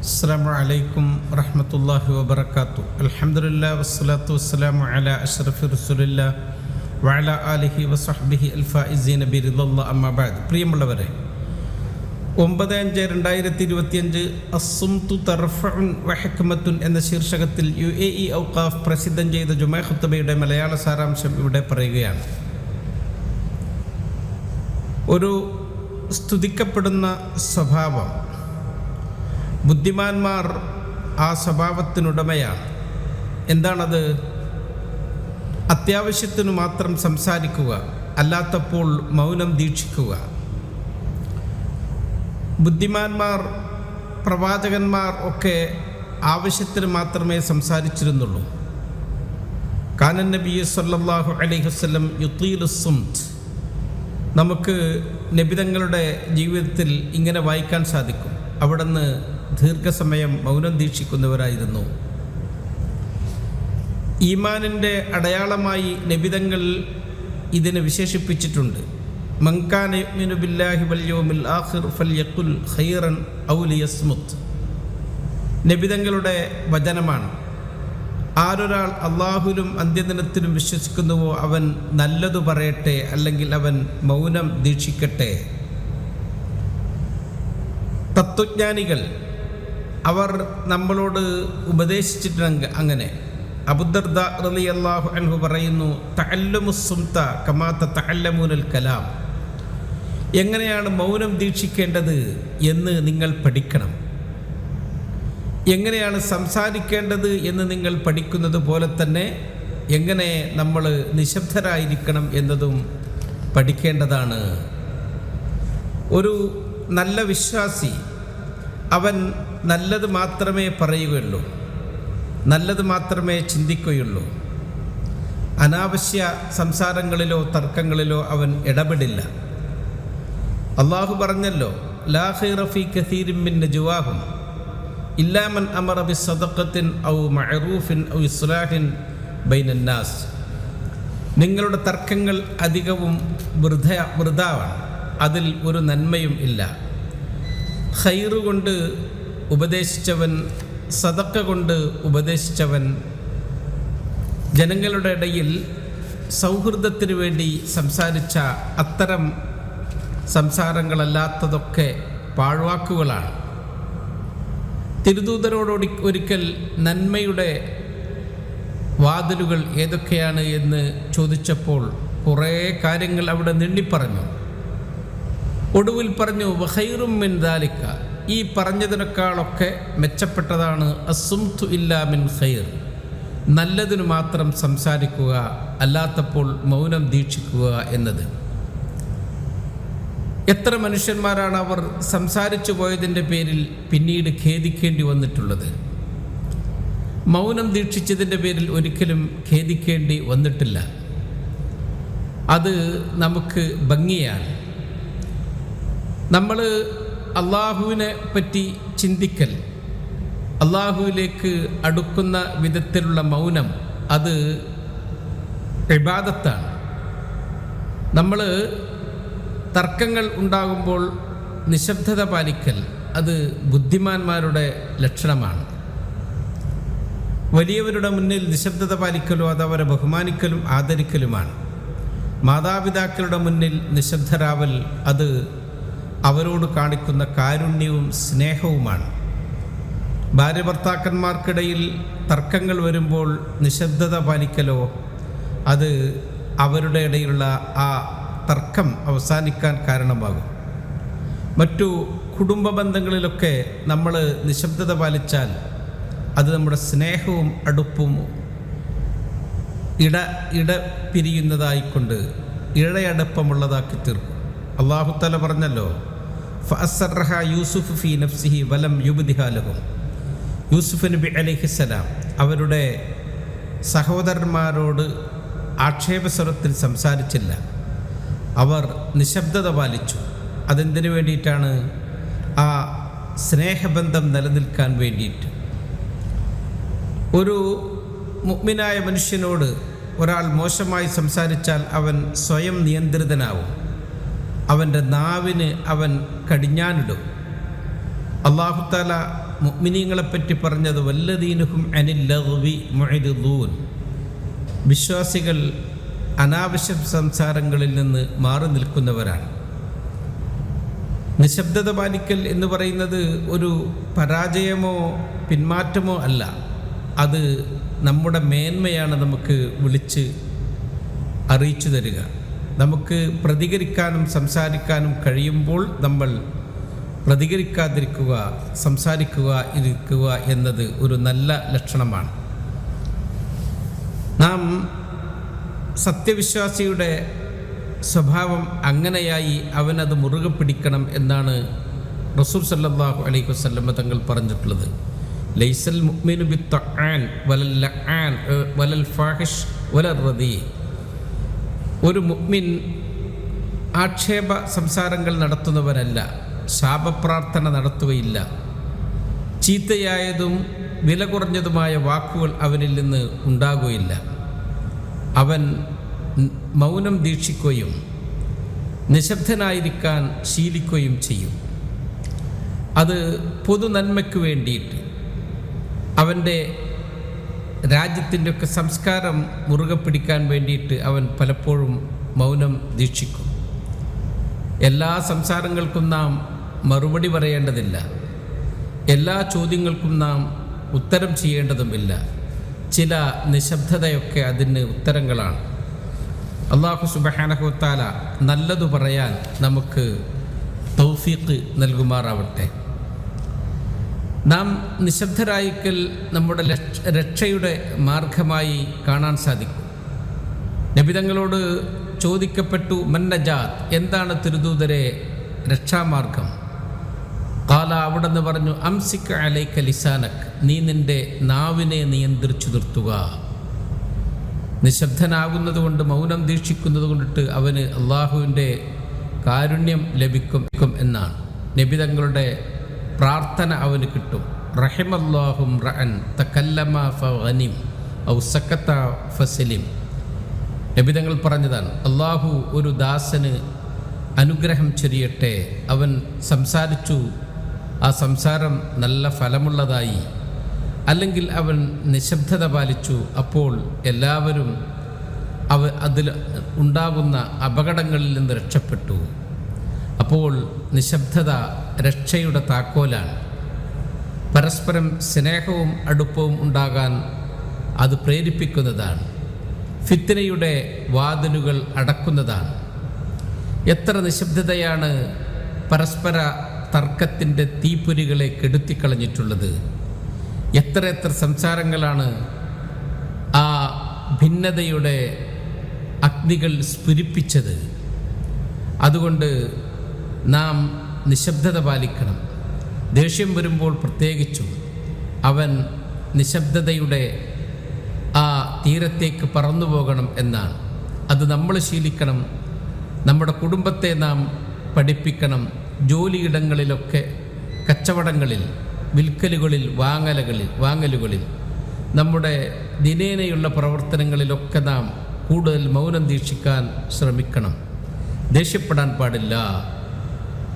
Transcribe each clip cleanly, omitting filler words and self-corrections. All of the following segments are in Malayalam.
അസ്സലാമു അലൈക്കും വറഹ്മത്തുള്ളാഹി വബറകാതുഹു. അൽഹംദുലില്ലാഹി വസ്സലാത്തു വസ്സലാമു അലാ അഷ്റഫി റസൂലില്ലാഹി വഅലാ ആലിഹി വസഹ്ബിഹി അൽഫായിസീന ബിറിദല്ലാഹി അമ്മാ ബഅദ്. പ്രിയമുള്ളവരെ, 9/5/2025 അസ്സുംതു തർഫഉൻ വഹിക്മത്തുൻ എന്ന ശീർഷകത്തിൽ UAE ഔഖാഫ് പ്രസിദ്ധം ചെയ്ത ജുമാ ഖുത്ബയുടെ മലയാള സാരാംശം ഇവിടെ പറയുകയാണ്. ഒരു സ്തുതിക്കപ്പെടുന്ന സ്വഭാവം, ബുദ്ധിമാന്മാർ ആ സ്വഭാവത്തിനുടമയാണ്. എന്താണത്? അത്യാവശ്യത്തിനു മാത്രം സംസാരിക്കുക, അല്ലാത്തപ്പോൾ മൗനം ദീക്ഷിക്കുക. ബുദ്ധിമാന്മാർ, പ്രവാചകന്മാർ ഒക്കെ ആവശ്യത്തിന് മാത്രമേ സംസാരിച്ചിരുന്നുള്ളൂ. കാനൻ നബി സല്ലല്ലാഹു അലൈഹി വസല്ലം യുതീലുസ് സുംത്. നമുക്ക് നബിതങ്ങളുടെ ജീവിതത്തിൽ ഇങ്ങനെ വായിക്കാൻ സാധിക്കും. അവിടുന്ന് ദീർഘസമയം മൗനം ദീക്ഷിക്കുന്നവരായിരുന്നു. ഈമാനിൻ്റെ അടയാളമായി നബിതങ്ങൾ ഇതിനെ വിശേഷിപ്പിച്ചിട്ടുണ്ട്. മൻ കാന യുഅ്മിനു ബില്ലാഹി വൽ യൗമിൽ ആഖിർ ഫൽയഖുൽ ഖൈറൻ ഔ ലിയസ്മുത്. നബിതങ്ങളുടെ വചനമാണ്. ആരൊരാൾ അള്ളാഹുവിലും അന്ത്യദിനത്തിലും വിശ്വസിക്കുന്നുവോ അവൻ നല്ലതു പറയട്ടെ, അല്ലെങ്കിൽ അവൻ മൗനം ദീക്ഷിക്കട്ടെ. തത്വജ്ഞാനികൾ അവർ നമ്മളോട് ഉപദേശിച്ചിട്ടുണ്ട് അങ്ങനെ. അബൂദർദ റളിയല്ലാഹു അൻഹു പറയുന്നു, തഅല്ലമുസ് സുംത കമാ തതഅല്ലമൂനൽ കലാം. എങ്ങനെയാണ് മൗനം ദീക്ഷിക്കേണ്ടത് എന്ന് നിങ്ങൾ പഠിക്കണം. എങ്ങനെയാണ് സംസാരിക്കേണ്ടത് എന്ന് നിങ്ങൾ പഠിക്കുന്നത് പോലെ തന്നെ എങ്ങനെ നമ്മൾ നിശബ്ദരായിരിക്കണം എന്നതും പഠിക്കേണ്ടതാണ്. ഒരു നല്ല വിശ്വാസി അവൻ നല്ലത് മാത്രമേ പറയുകയുള്ളൂ, നല്ലത് മാത്രമേ ചിന്തിക്കുകയുള്ളൂ. അനാവശ്യ സംസാരങ്ങളിലോ തർക്കങ്ങളിലോ അവൻ ഇടപെടില്ല. അള്ളാഹു പറഞ്ഞല്ലോ, ലാ ഖൈറ ഫീ കസീരിൻ മിൻ നജ്വാഹും ഇല്ലാ മൻ അമറ ബിസ്സദഖത്തിൻ ഔ മഅറൂഫിൻ ഔ ഇസ്ലാഹിൻ ബൈനൻ നാസ്. നിങ്ങളുടെ തർക്കങ്ങൾ അധികവും വൃഥാവാണ്, അതിൽ ഒരു നന്മയും ഇല്ല. ഖൈറ് കൊണ്ട് ഉപദേശിച്ചവൻ, സദഖ കൊണ്ട് ഉപദേശിച്ചവൻ, ജനങ്ങളുടെ ഇടയിൽ സൗഹൃദത്തിനു വേണ്ടി സംസാരിച്ച അത്തരം സംസാരങ്ങളല്ലാത്തതൊക്കെ പാഴ്വാക്കുകളാണ്. തിരുദൂതരോട് ഒരിക്കൽ നന്മയുടെ വാതിലുകൾ ഏതൊക്കെയാണ് എന്ന് ചോദിച്ചപ്പോൾ കുറേ കാര്യങ്ങൾ അവിടെ നീട്ടിപ്പറഞ്ഞു. ഒടുവിൽ പറഞ്ഞു, വഖൈറും മിൻ ദാലിക, ഈ പറഞ്ഞതിനേക്കാളൊക്കെ മെച്ചപ്പെട്ടതാണ് അസ്സുംതു ഇല്ലാ മിൻ ഖൈർ, നല്ലതിനു മാത്രം സംസാരിക്കുക, അല്ലാത്തപ്പോൾ മൗനം ദീക്ഷിക്കുക എന്നത്. എത്ര മനുഷ്യന്മാരാണ് അവർ സംസാരിച്ചു പോയതിൻ്റെ പേരിൽ പിന്നീട് ഖേദിക്കേണ്ടി വന്നിട്ടുള്ളത്. മൗനം ദീക്ഷിച്ചതിൻ്റെ പേരിൽ ഒരിക്കലും ഖേദിക്കേണ്ടി വന്നിട്ടില്ല. അത് നമുക്ക് ഭംഗിയാണ്. നമ്മൾ അള്ളാഹുവിനെ പറ്റി ചിന്തിക്കൽ, അള്ളാഹുവിലേക്ക് അടുക്കുന്ന വിധത്തിലുള്ള മൗനം, അത് ഇബാദത്താണ്. നമ്മൾ തർക്കങ്ങൾ ഉണ്ടാകുമ്പോൾ നിശബ്ദത പാലിക്കൽ, അത് ബുദ്ധിമാന്മാരുടെ ലക്ഷണമാണ്. വലിയവരുടെ മുന്നിൽ നിശബ്ദത പാലിക്കലോ അത് അവരെ ബഹുമാനിക്കലും ആദരിക്കലുമാണ്. മാതാപിതാക്കളുടെ മുന്നിൽ നിശബ്ദരാവൽ അത് അവരോട് കാണിക്കുന്ന കാരുണ്യവും സ്നേഹവുമാണ്. ഭാര്യ ഭർത്താക്കന്മാർക്കിടയിൽ തർക്കങ്ങൾ വരുമ്പോൾ നിശബ്ദത പാലിക്കലോ അത് അവരുടെ ഇടയിലുള്ള ആ തർക്കം അവസാനിക്കാൻ കാരണമാകും. മറ്റു കുടുംബ ബന്ധങ്ങളിലൊക്കെ നമ്മൾ നിശബ്ദത പാലിച്ചാൽ അത് നമ്മുടെ സ്നേഹവും അടുപ്പും പിരിയുന്നതായിക്കൊണ്ട് ഇഴയടുപ്പമുള്ളതാക്കി തീർക്കും. അല്ലാഹു തആല പറഞ്ഞല്ലോ, ഫഅസ്റഹ യൂസുഫ് ഫീ നഫ്സിഹി വലം യുബ്ദിഹാ ലഹും. യൂസുഫ് നബി അലൈഹിസ്സലാം അവരുടെ സഹോദരന്മാരോട് ആക്ഷേപസ്വരത്തിൽ സംസാരിച്ചില്ല. അവർ നിശബ്ദത പാലിച്ചു. അതെന്തിനു വേണ്ടിയിട്ടാണ്? ആ സ്നേഹബന്ധം നിലനിൽക്കാൻ വേണ്ടിയിട്ട്. ഒരു മുഅ്മിനായ മനുഷ്യനോട് ഒരാൾ മോശമായി സംസാരിച്ചാൽ അവൻ സ്വയം നിയന്ത്രിതനാവും. അവൻ്റെ നാവിന് അവൻ കടിഞ്ഞാനിടും. അല്ലാഹു തആല മുഅ്മിനീങ്ങളെപ്പറ്റി പറഞ്ഞത് വല്ലദീനഹും അനിൽ ലഗ്വി മുഅ്രിദൂൻ, വിശ്വാസികൾ അനാവശ്യ സംസാരങ്ങളിൽ നിന്ന് മാറി നിൽക്കുന്നവരാണ്. നിശബ്ദത പാലിക്കൽ എന്ന് പറയുന്നത് ഒരു പരാജയമോ പിന്മാറ്റമോ അല്ല, അത് നമ്മുടെ മേന്മയാണ് നമുക്ക് വിളിച്ച് അറിയിച്ചു തരിക. നമുക്ക് പ്രതികരിക്കാനും സംസാരിക്കാനും കഴിയുമ്പോൾ നമ്മൾ പ്രതികരിക്കാതിരിക്കുക, ഇരിക്കുക എന്നത് ഒരു നല്ല ലക്ഷണമാണ്. നാം സത്യവിശ്വാസിയുടെ സ്വഭാവം അങ്ങനെയായി അവനത് മുറുകെ പിടിക്കണം എന്നാണ് റസൂൽ സല്ലല്ലാഹു അലൈഹി വസല്ലം തങ്ങൾ പറഞ്ഞിട്ടുള്ളത്. ലൈസൽ മുഅ്മിനു ബിത്തആൻ വലൽ ലആൻ വലൽ ഫാഹിഷ് വലൽ റദീ. ഒരു മുഅ്മിൻ ആക്ഷേപ സംസാരങ്ങൾ നടത്തുന്നവനല്ല, ശാപപ്രാർത്ഥന നടത്തുകയില്ല, ചീത്തയായതും വില കുറഞ്ഞതുമായ വാക്കുകൾ അവനിൽ നിന്ന് ഉണ്ടാകുകയില്ല. അവൻ മൗനം ദീക്ഷിക്കുകയും നിശബ്ദനായിരിക്കാൻ ശീലിക്കുകയും ചെയ്യും. അത് പൊതു നന്മയ്ക്ക് വേണ്ടിയിട്ട് അവൻ്റെ രാജ്യത്തിൻ്റെ ഒക്കെ സംസ്കാരം മുറുകെ പിടിക്കാൻ വേണ്ടിയിട്ട് അവൻ പലപ്പോഴും മൗനം ദീക്ഷിക്കും. എല്ലാ സംസാരങ്ങൾക്കും നാം മറുപടി പറയേണ്ടതില്ല, എല്ലാ ചോദ്യങ്ങൾക്കും നാം ഉത്തരം ചെയ്യേണ്ടതുമില്ല. ചില നിശബ്ദതയൊക്കെ അതിന് ഉത്തരങ്ങളാണ്. അല്ലാഹു സുബ്ഹാനഹു വ തആല നല്ലതു പറയാൻ നമുക്ക് തൗഫീഖ് നൽകുമാറാവട്ടെ. നാം നിശബ്ദരായിക്കൽ നമ്മുടെ രക്ഷയുടെ മാർഗമായി കാണാൻ സാധിക്കും. നബി തങ്ങളോട് ചോദിക്കപ്പെട്ടു, മൻ നജാത്ത്, എന്താണ് തിരുദൂതരെ രക്ഷാമാർഗം? ഖാല, അവിടെന്ന് പറഞ്ഞു, അംസിക് അലൈക ലിസാനക്, നീ നിൻ്റെ നാവിനെ നിയന്ത്രിച്ചു നിർത്തുക. നിശബ്ദനാകുന്നത് കൊണ്ട്, മൗനം ദീക്ഷിക്കുന്നത് കൊണ്ടിട്ട് അവന് അള്ളാഹുവിൻ്റെ കാരുണ്യം ലഭിക്കും എന്നാണ്. നബി തങ്ങളുടെ പ്രാർത്ഥന അവന് കിട്ടും. റഹിമല്ലാഹും റഅൻ തകല്ലമ ഫഗനിം ഔ സക്കത ഫസലിം. നബി തങ്ങൾ പറഞ്ഞതാണ്, അള്ളാഹു ഒരു ദാസന് അനുഗ്രഹം ചൊരിയട്ടെ, അവൻ സംസാരിച്ചു, ആ സംസാരം നല്ല ഫലമുള്ളതായി, അല്ലെങ്കിൽ അവൻ നിശബ്ദത പാലിച്ചു, അപ്പോൾ എല്ലാവരും അതിൽ ഉണ്ടാകുന്ന അപകടങ്ങളിൽ നിന്ന് രക്ഷപ്പെട്ടു. അപ്പോൾ നിശബ്ദത രക്ഷയുടെ താക്കോലാണ്. പരസ്പരം സ്നേഹവും അടുപ്പവും ഉണ്ടാകാൻ അത് പ്രേരിപ്പിക്കുന്നതാണ്. ഫിത്നയുടെ വാതിലുകൾ അടക്കുന്നതാണ്. എത്ര നിശബ്ദതയാണ് പരസ്പര തർക്കത്തിൻ്റെ തീപ്പൊരികളെ കെടുത്തിക്കളഞ്ഞിട്ടുള്ളത്. എത്ര സംസാരങ്ങളാണ് ആ ഭിന്നതയുടെ അഗ്നികൾ സ്ഫുരിപ്പിച്ചത്. അതുകൊണ്ട് നാം നിശബ്ദത പാലിക്കണം. ദേഷ്യം വരുമ്പോൾ പ്രത്യേകിച്ചും അവൻ നിശബ്ദതയുടെ ആ തീരത്തേക്ക് പറന്നു പോകണം എന്നാണ്. അത് നമ്മൾ ശീലിക്കണം. നമ്മുടെ കുടുംബത്തെ നാം പഠിപ്പിക്കണം. ജോലിയിടങ്ങളിലൊക്കെ, കച്ചവടങ്ങളിൽ, വിൽക്കലുകളിൽ, വാങ്ങലുകളിൽ, നമ്മുടെ ദിനേനയുള്ള പ്രവർത്തനങ്ങളിലൊക്കെ നാം കൂടുതൽ മൗനം ദീക്ഷിക്കാൻ ശ്രമിക്കണം. ദേഷ്യപ്പെടാൻ പാടില്ല.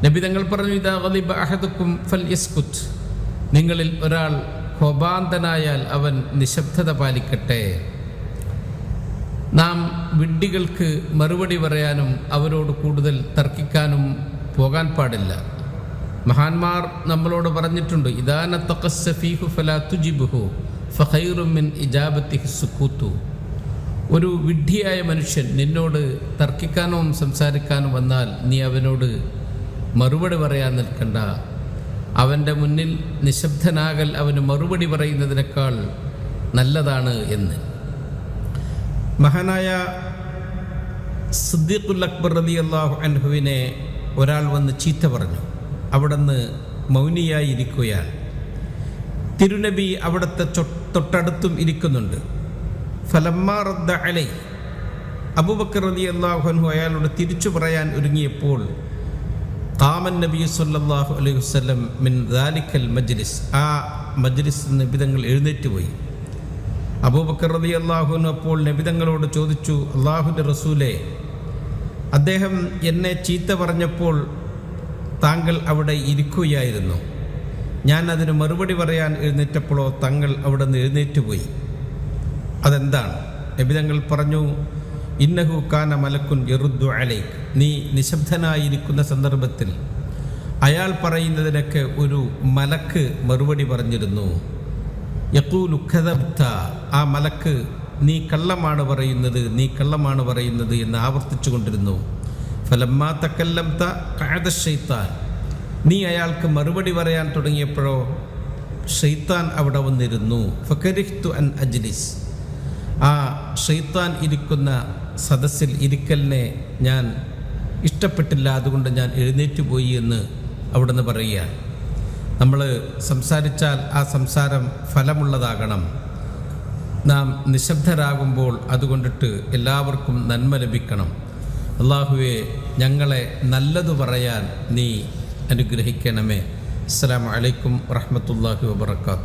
നബി തങ്ങൾ പറഞ്ഞു, ഇദാ ഗളിബ അഹദുക്കും ഫൽയസ്കുത്, നിങ്ങളിൽ ഒരാൾ കോപാന്തനായാൽ അവൻ നിശബ്ദത പാലിക്കട്ടെ. നാം വിഡ്ഢികൾക്ക് മറുപടി പറയാനും അവരോട് കൂടുതൽ തർക്കിക്കാനും പോകാൻ പാടില്ല. മഹാന്മാർ നമ്മളോട് പറഞ്ഞിട്ടുണ്ട്, ഇദാ നതഖസ്സ ഫീഹു ഫലാ തുജിബ്ഹു ഫഖൈറും മിൻ ഇജാബത്തിഹി സുകൂതു. ഒരു വിഡ്ഢിയായ മനുഷ്യൻ നിന്നോട് തർക്കിക്കാനോ സംസാരിക്കാനോ വന്നാൽ നീ അവനോട് മറുപടി പറയാൻ നിൽക്കണ്ട. അവൻ്റെ മുന്നിൽ നിശബ്ദനാകൽ അവന് മറുപടി പറയുന്നതിനേക്കാൾ നല്ലതാണ് എന്ന്. മഹാനായ സിദ്ദീഖുൽ അക്ബർ റളിയല്ലാഹു അൻഹുവിനെ ഒരാൾ വന്ന് ചീത്ത പറഞ്ഞു. അവിടുന്ന് മൗനിയായി ഇരിക്കുകയാണ്. തിരുനബി അവിടുത്തെ തൊട്ടടുത്തും ഇരിക്കുന്നുണ്ട്. ഫലമ്മാ റദ്ദ അലൈ, അബൂബക്കർ റളിയല്ലാഹു അൻഹു അയാളോട് തിരിച്ചു പറയാൻ ഒരുങ്ങിയപ്പോൾ ഖാമൻ നബി സല്ലല്ലാഹു അലൈഹി വസല്ലം മിൻ ദാലിക്കൽ മജ്ലിസ്, ആ മജ്ലിസ് നബിതങ്ങൾ എഴുന്നേറ്റ് പോയി. അബൂബക്കർ റളിയല്ലാഹു അൻഹു അപ്പോൾ നബിതങ്ങളോട് ചോദിച്ചു, അല്ലാഹുവിൻ്റെ റസൂലേ, അദ്ദേഹം എന്നെ ചീത്ത പറഞ്ഞപ്പോൾ താങ്കൾ അവിടെ ഇരിക്കുകയായിരുന്നു, ഞാൻ അതിന് മറുപടി പറയാൻ എഴുന്നേറ്റപ്പോഴോ തങ്ങൾ അവിടെ നിന്ന് എഴുന്നേറ്റ് പോയി. അതെന്താണ്? നബി തങ്ങൾ പറഞ്ഞു, ഇന്നഹു കാന മലക്കുൻ യറുദ്ദു അലൈക്. നീ നിശബ്ദനായിരിക്കുന്ന സന്ദർഭത്തിൽ അയാൾ പറയുന്നതിനൊക്കെ ഒരു മലക്ക് മറുപടി പറഞ്ഞിരുന്നു. യഖൂലു കദബ്ത, ആ മലക്ക് നീ കള്ളമാണ് പറയുന്നത്, നീ കള്ളമാണ് പറയുന്നത് എന്ന് ആവർത്തിച്ചു കൊണ്ടിരുന്നു. ഫലമ്മാ തക്കല്ലംത ഖഅദ ശൈത്താൻ, നീ അയാൾക്ക് മറുപടി പറയാൻ തുടങ്ങിയപ്പോഴോ ഷെയ്ത്താൻ അവിടെ വന്നിരുന്നു. ഫകരിഹ്തു അൻ അജ്ലിസ്, ആ ഷെയ്ത്താൻ ഇരിക്കുന്ന സദസ്സിൽ ഇരിക്കലിനെ ഞാൻ ഇഷ്ടപ്പെട്ടില്ല, അതുകൊണ്ട് ഞാൻ എഴുന്നേറ്റ് പോയി എന്ന് അവിടെ നിന്ന് പറയുക. നമ്മൾ സംസാരിച്ചാൽ ആ സംസാരം ഫലമുള്ളതാകണം. നാം നിശബ്ദരാകുമ്പോൾ അതുകൊണ്ടിട്ട് എല്ലാവർക്കും നന്മ ലഭിക്കണം. അല്ലാഹുവേ, ഞങ്ങളെ നല്ലത് പറയാൻ നീ അനുഗ്രഹിക്കണമേ. അസ്സലാമു അലൈക്കും വറഹ്മത്തുള്ളാഹി വബറകാതുഹു.